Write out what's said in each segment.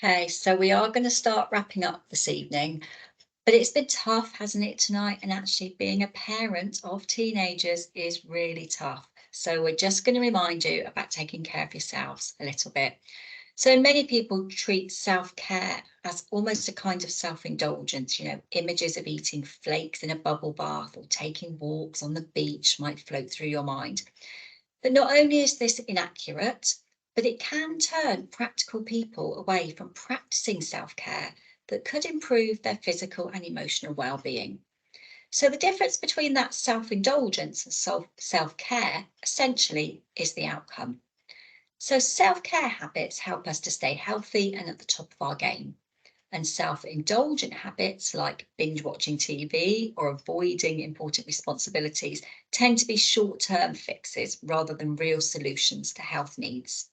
Okay, so we are going to start wrapping up this evening, but it's been tough, hasn't it, tonight? And actually, being a parent of teenagers is really tough. So, we're just going to remind you about taking care of yourselves a little bit. So, many people treat self care as almost a kind of self indulgence. Images of eating flakes in a bubble bath or taking walks on the beach might float through your mind. But not only is this inaccurate, but it can turn practical people away from practicing self care that could improve their physical and emotional well being. So, the difference between that self indulgence and self care essentially is the outcome. So, self care habits help us to stay healthy and at the top of our game. And self indulgent habits like binge watching TV or avoiding important responsibilities tend to be short term fixes rather than real solutions to health needs.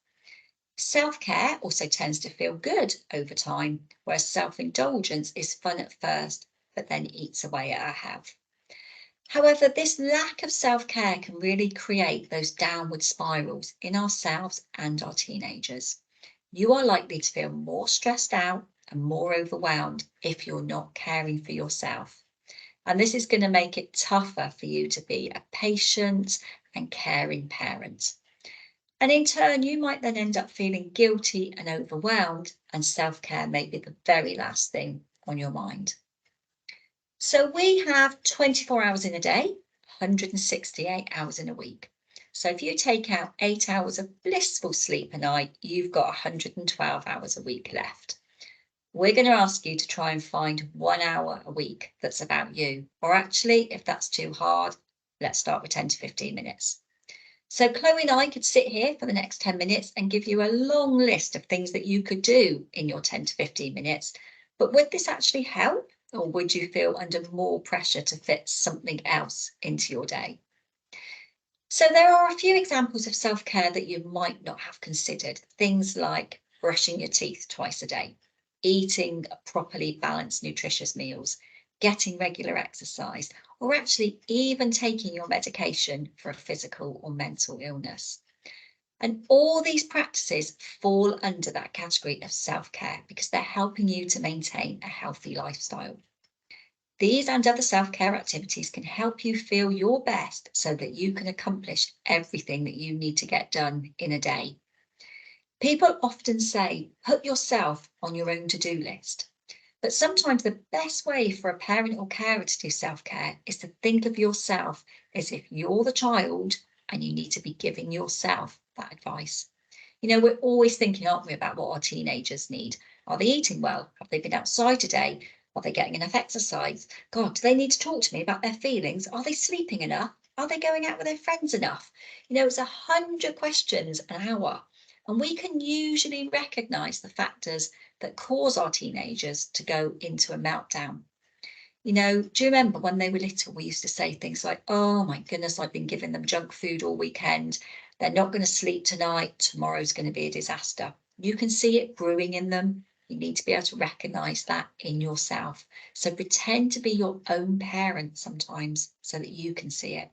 Self care also tends to feel good over time, whereas self indulgence is fun at first, but then eats away at our health. However, this lack of self care can really create those downward spirals in ourselves and our teenagers. You are likely to feel more stressed out and more overwhelmed if you're not caring for yourself. And this is going to make it tougher for you to be a patient and caring parent. And in turn, you might then end up feeling guilty and overwhelmed, and self care may be the very last thing on your mind. So we have 24 hours in a day, 168 hours in a week. So if you take out 8 hours of blissful sleep a night, you've got 112 hours a week left. We're going to ask you to try and find 1 hour a week that's about you. Or actually, if that's too hard, let's start with 10 to 15 minutes. So Chloe and I could sit here for the next 10 minutes and give you a long list of things that you could do in your 10 to 15 minutes. But would this actually help? Or would you feel under more pressure to fit something else into your day? So there are a few examples of self-care that you might not have considered. Things like brushing your teeth twice a day, eating properly balanced, nutritious meals, getting regular exercise, or actually even taking your medication for a physical or mental illness. And all these practices fall under that category of self-care because they're helping you to maintain a healthy lifestyle. These and other self care activities can help you feel your best so that you can accomplish everything that you need to get done in a day. People often say, put yourself on your own to do list. But sometimes the best way for a parent or carer to do self care is to think of yourself as if you're the child and you need to be giving yourself that advice. We're always thinking, aren't we, about what our teenagers need? Are they eating well? Have they been outside today? Are they getting enough exercise? God, do they need to talk to me about their feelings? Are they sleeping enough? Are they going out with their friends enough? It's 100 questions an hour. And we can usually recognize the factors that cause our teenagers to go into a meltdown. Do you remember when they were little, we used to say things like, oh my goodness, I've been giving them junk food all weekend. They're not going to sleep tonight. Tomorrow's going to be a disaster. You can see it brewing in them. You need to be able to recognize that in yourself. So pretend to be your own parent sometimes so that you can see it.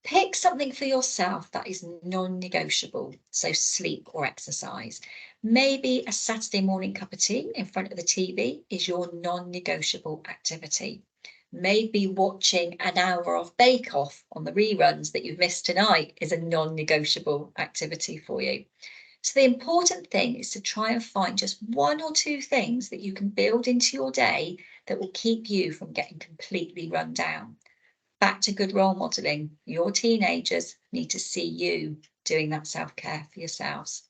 Pick something for yourself that is non-negotiable, so sleep or exercise. Maybe a Saturday morning cup of tea in front of the TV is your non-negotiable activity. Maybe watching an hour of Bake Off on the reruns that you've missed tonight is a non-negotiable activity for you. So the important thing is to try and find just one or two things that you can build into your day that will keep you from getting completely run down. Back to good role modeling. Your teenagers need to see you doing that self-care for yourselves.